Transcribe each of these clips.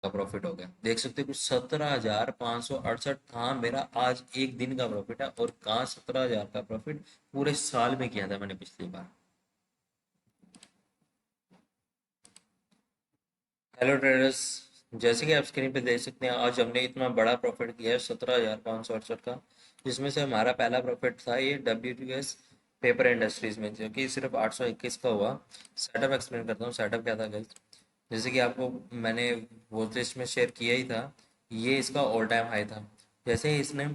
का प्रॉफिट हो गया। देख सकते हो कि 17,568 था मेरा आज एक दिन का प्रॉफिट है, और कहाँ 17,000 का प्रॉफिट पूरे साल में किया था मैंने पिछली बार। हेलो ट्रेडर्स, जैसे कि आप स्क्रीन पे देख सकते हैं आज हमने इतना बड़ा प्रॉफिट किया है 17,568 का, जिसमें से हमारा पहला प्रॉफिट था ये WTS पेपर इंडस्ट्रीज में, जो कि सिर्फ 821 का हुआ। सेटअप एक्सप्लेन करता हूँ, सेटअप क्या था guys। जैसे कि आपको मैंने वॉच लिस्ट में शेयर किया ही था, ये इसका ऑल टाइम हाई था। जैसे ही इसने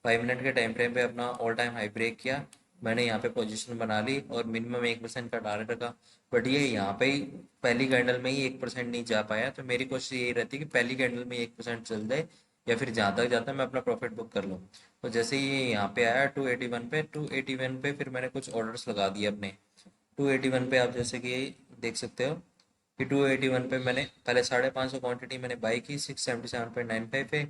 5 मिनट के टाइम फ्रेम पे अपना ऑल टाइम हाई ब्रेक किया, मैंने यहाँ पे पोजीशन बना ली और मिनिमम 1% का टारगेट रखा। बट ये यहाँ पे ही पहली कैंडल में ही 1% नहीं जा पाया, तो मेरी कोशिश यही रहती है कि पहली कैंडल में 1% चल जाए, या फिर जहाँ तक जाता है मैं अपना प्रॉफिट बुक कर लूँ। तो जैसे ही ये यहाँ पे आया 281 पे, 281 पे फिर मैंने कुछ ऑर्डर्स लगा दिए अपने। 281 पे आप जैसे कि देख सकते हो कि 281 पे मैंने पहले 550 क्वांटिटी मैंने बाई की 677.95 पे।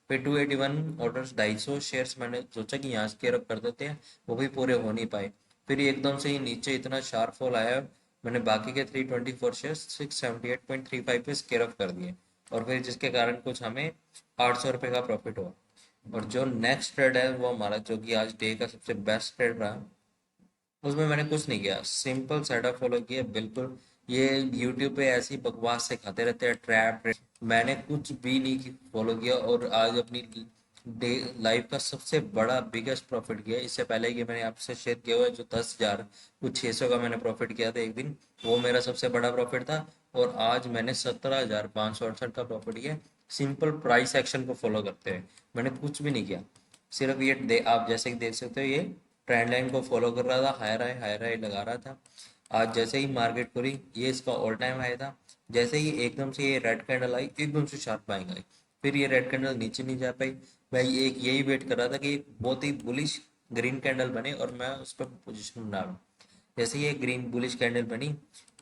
फिर 281 ऑर्डर्स 250 शेयर्स मैंने सोचा कि यहाँ स्केयर अप कर देते हैं, वो भी पूरे हो नहीं पाए। फिर ये एकदम से ही नीचे इतना शार्प फॉल आया, मैंने बाकी के 324 शेयर्स 678.35 पे स्केयर अप कर दिए, और फिर जिसके कारण कुछ हमें 800 रुपये का प्रॉफिट हुआ। और जो नेक्स्ट ट्रेड है वो हमारा, जो कि आज डे का सबसे बेस्ट ट्रेड रहा, उसमें मैंने कुछ नहीं किया, सिंपल सेटअप फॉलो किया बिल्कुल। ये यूट्यूब पे ऐसी बकवास से खाते रहते हैं ट्रैप, मैंने कुछ भी नहीं फॉलो किया, और आज अपनी डे लाइफ का सबसे बड़ा बिगेस्ट प्रॉफिट किया। इससे पहले कि मैंने आपसे शेयर किया हुआ है जो 10,000 कुछ 600 का मैंने प्रॉफिट किया था एक दिन, वो मेरा सबसे बड़ा प्रॉफिट था। और आज मैंने 17,568 का प्रॉफिट किया, सिंपल प्राइस एक्शन को फॉलो करते हुए। मैंने कुछ भी नहीं किया, सिर्फ ये आप जैसे कि देख सकते हो ये ट्रेंड लाइन को फॉलो कर रहा था, हायर हाई लगा रहा था। आज जैसे ही मार्केट खुली, ये इसका ऑल टाइम हाई था। जैसे ही एकदम से ये रेड कैंडल आई, एकदम से शार्प बाइंग आई, फिर ये रेड कैंडल नीचे नहीं जा पाई। मैं एक यही वेट कर रहा था कि एक बहुत ही बुलिश ग्रीन कैंडल बने और मैं उस पर पोजिशन बना लूँ। जैसे ये ग्रीन बुलिश कैंडल बनी,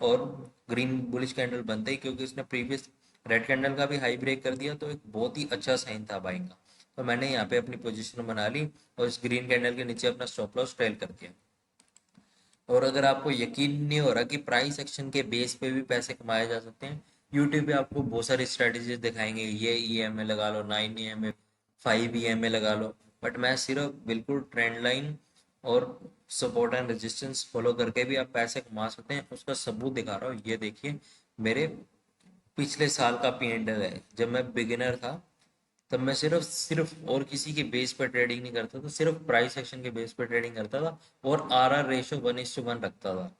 और ग्रीन बुलिश कैंडल बनते ही, क्योंकि उसने प्रीवियस रेड कैंडल का भी हाई ब्रेक कर दिया, तो एक बहुत ही अच्छा साइन था बाइंग का। तो मैंने यहाँ पे अपनी पोजीशन बना ली और इस ग्रीन कैंडल के नीचे अपना स्टॉप लॉस ट्रेल कर दिया। और अगर आपको यकीन नहीं हो रहा कि प्राइस एक्शन के बेस पे भी पैसे कमाए जा सकते हैं, यूट्यूब पे आपको बहुत सारी स्ट्रेटेजीज दिखाएंगे, ये EMA लगा लो, 9 EMA, 5 EMA लगा लो। बट मैं सिर्फ बिल्कुल ट्रेंड लाइन और सपोर्ट एंड रेजिस्टेंस फॉलो करके भी आप पैसे कमा सकते हैं, उसका सबूत दिखा रहा हूँ। ये देखिए, मेरे पिछले साल का P&L है। जब मैं बिगिनर था, तब मैं सिर्फ सिर्फ और किसी के बेस पर ट्रेडिंग नहीं करता था, सिर्फ प्राइस एक्शन के बेस पर ट्रेडिंग करता था, और RR रेशो 1:1 रखता था।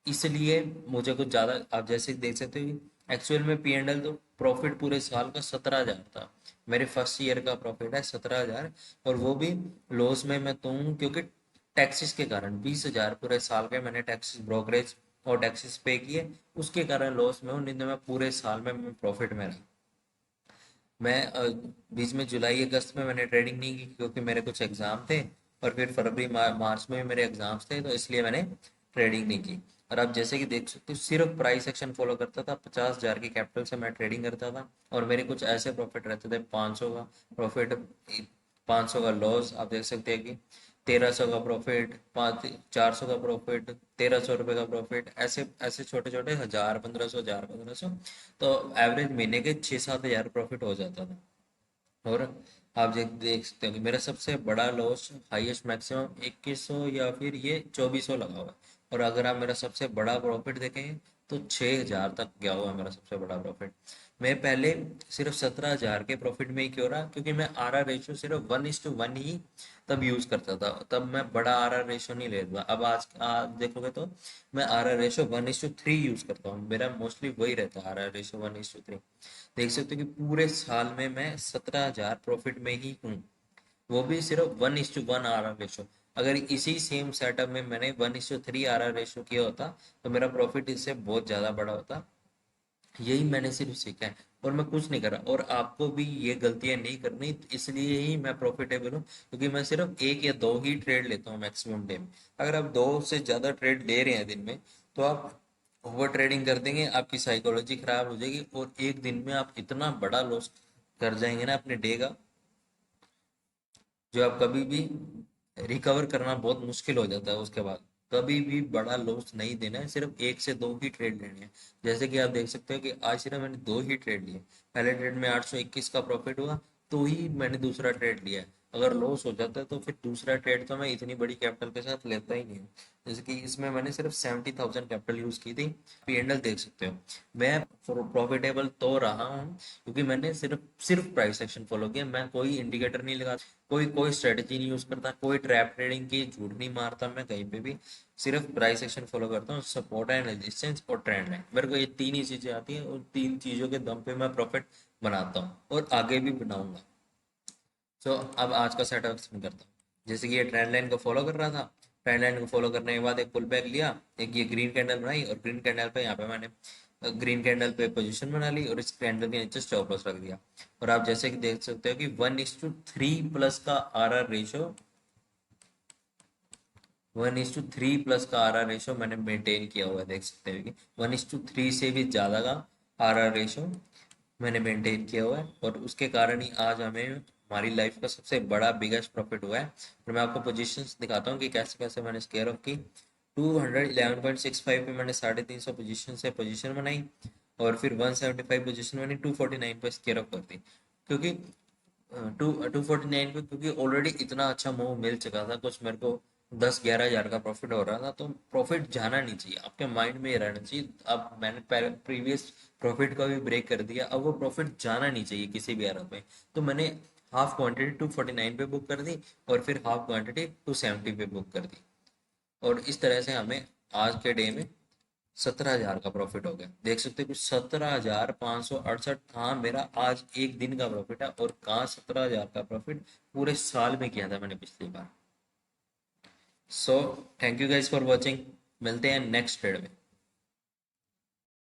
इसलिए मुझे कुछ ज़्यादा, आप जैसे देख सकते हो, एक्चुअल में P&L तो प्रॉफिट पूरे साल का 17,000 था। मेरे फर्स्ट ईयर का प्रॉफिट है 17,000, और वो भी लॉस में मैं तो हूँ, क्योंकि टैक्सेस के कारण 20,000 पूरे साल के मैंने टैक्सेस ब्रोकरेज और टैक्सेस पे किए, उसके कारण लॉस में हूँ, नहीं तो मैं पूरे साल में मैं प्रॉफिट में रहा। मैं बीच में जुलाई अगस्त में मैंने ट्रेडिंग नहीं की, क्योंकि मेरे कुछ एग्ज़ाम थे, और फिर फरवरी मार्च में भी मेरे एग्ज़ाम्स थे, तो इसलिए मैंने ट्रेडिंग नहीं की। और आप जैसे कि देख सकते हो, सिर्फ प्राइस एक्शन फॉलो करता था, 50,000 की कैपिटल से मैं ट्रेडिंग करता था, और मेरे कुछ ऐसे प्रॉफिट रहते थे, 500 का प्रॉफिट, 500 का लॉस। आप देख सकते हैं कि 1,300 का प्रॉफिट, 400 का प्रॉफिट, 1,300 रुपये का प्रॉफिट, ऐसे ऐसे छोटे छोटे 1,000, 1,500, 1,000, 1,500, तो एवरेज महीने के 6-7 हज़ार प्रॉफिट हो जाता था। और आप देख सकते हो कि मेरा सबसे बड़ा लॉस, हाईएस्ट मैक्सिमम 2,100 या फिर ये 2,400 लगा हुआ है। और अगर आप मेरा सबसे बड़ा प्रॉफिट देखें, तो 6,000 तक गया हुआ है मेरा सबसे बड़ा प्रॉफिट। मैं पहले सिर्फ 17,000 के प्रॉफिट में ही क्यों रहा, क्योंकि मैं RR रेशो सिर्फ 1:1 ही तब यूज करता था, तब मैं बड़ा RR रेशो नहीं लेता। अब आज देखोगे तो मैं RR रेशो 1:3 यूज करता हूँ, मेरा मोस्टली वही रहता है, RR रेशो 1:3। देख सकते हो कि पूरे साल में मैं 17,000 प्रॉफिट में ही हूँ, वो भी सिर्फ 1:1 RR रेशो। अगर इसी सेम सेटअप में मैंने 1:3 RR रेशो किया होता, तो मेरा प्रॉफिट इससे बहुत ज़्यादा बड़ा होता। यही मैंने सिर्फ सीखा है, और मैं कुछ नहीं कर रहा। और आपको भी ये गलतियां नहीं करनी, इसलिए ही मैं प्रॉफिटेबल हूँ, क्योंकि मैं सिर्फ एक या दो ही ट्रेड लेता हूँ मैक्सिमम डे में। अगर आप दो से ज़्यादा ट्रेड ले रहे हैं दिन में, तो आप ओवर ट्रेडिंग कर देंगे, आपकी साइकोलॉजी खराब हो जाएगी, और एक दिन में आप इतना बड़ा लॉस कर जाएंगे ना अपने डे का, जो आप कभी भी रिकवर करना बहुत मुश्किल हो जाता है उसके बाद। कभी भी बड़ा लॉस नहीं देना है, सिर्फ एक से दो ही ट्रेड लेने हैं। जैसे कि आप देख सकते हो कि आज सिर्फ मैंने दो ही ट्रेड लिए। पहले ट्रेड में 821 का प्रॉफिट हुआ, तो ही मैंने दूसरा ट्रेड लिया है। अगर लॉस हो जाता है तो फिर दूसरा ट्रेड तो मैं इतनी बड़ी कैपिटल के साथ लेता ही नहीं हूँ। जैसे कि इसमें मैंने सिर्फ 70,000 कैपिटल यूज की थी। P&L देख सकते हो, मैं प्रॉफिटेबल तो रहा हूँ क्योंकि मैंने सिर्फ सिर्फ प्राइस एक्शन फॉलो किया। मैं कोई इंडिकेटर नहीं लगा, कोई कोई स्ट्रेटेजी नहीं यूज करता, कोई ट्रैप ट्रेडिंग की झूठ नहीं मारता मैं कहीं पे भी। सिर्फ प्राइस एक्शन फॉलो करता हूँ, सपोर्ट एंड रेजिस्टेंस और ट्रेंड लाइन, मेरे को ये तीन ही चीजें आती हैं और तीन चीजों के दम पे मैं प्रॉफिट बनाता हूँ और आगे भी बनाऊंगा। सो अब आज का सेटअप करता हूँ। जैसे कि ये ट्रेंड लाइन को फॉलो कर रहा था, ट्रेंड लाइन को फॉलो करने के बाद एक पुल बैक लिया, एक ये ग्रीन कैंडल बनाई और ग्रीन कैंडल पे यहाँ पे मैंने ग्रीन कैंडल पे पोजीशन बना ली और इस कैंडल के नीचे स्टॉप लॉस रख दिया। और आप जैसे कि देख सकते हो कि 1:3 प्लस का RR रेशो, 1:3 प्लस का RR रेशो मैंने मेंटेन किया हुआ है। देख सकते हैं कि 1:3 से भी ज़्यादा का RR रेशो मैंने मेंटेन किया हुआ है और उसके कारण ही आज हमें हमारी लाइफ का सबसे बड़ा बिगेस्ट प्रॉफिट हुआ है। और मैं आपको पोजीशंस दिखाता हूँ कि कैसे कैसे मैंने स्केयर ऑफ की। 211.65 पे मैंने 350 पोजीशन से पोजीशन बनाई और फिर 175 पोजीशन मैंने 249 पे स्केयर ऑफ कर दी। क्योंकि 249 पे, क्योंकि ऑलरेडी इतना अच्छा मूव मिल चुका था, कुछ मेरे को 10-11 हज़ार का प्रॉफिट हो रहा था, तो प्रॉफिट जाना नहीं चाहिए, आपके माइंड में ये रहना चाहिए। अब मैंने प्रीवियस प्रॉफिट का भी ब्रेक कर दिया, अब वो प्रॉफिट जाना नहीं चाहिए किसी भी हालत में। तो मैंने हाफ क्वांटिटी 249 पे बुक कर दी और फिर हाफ क्वांटिटी 270 पे बुक कर दी। और इस तरह से हमें आज के डे में 17,000 का प्रॉफिट हो गया। देख सकते हो कि 17,568 था मेरा आज एक दिन का प्रॉफिट है, और कहाँ 17,000 का प्रॉफिट पूरे साल में किया था मैंने पिछली बार। So thank you guys for watching, मिलते हैं नेक्स्ट ट्रेड में।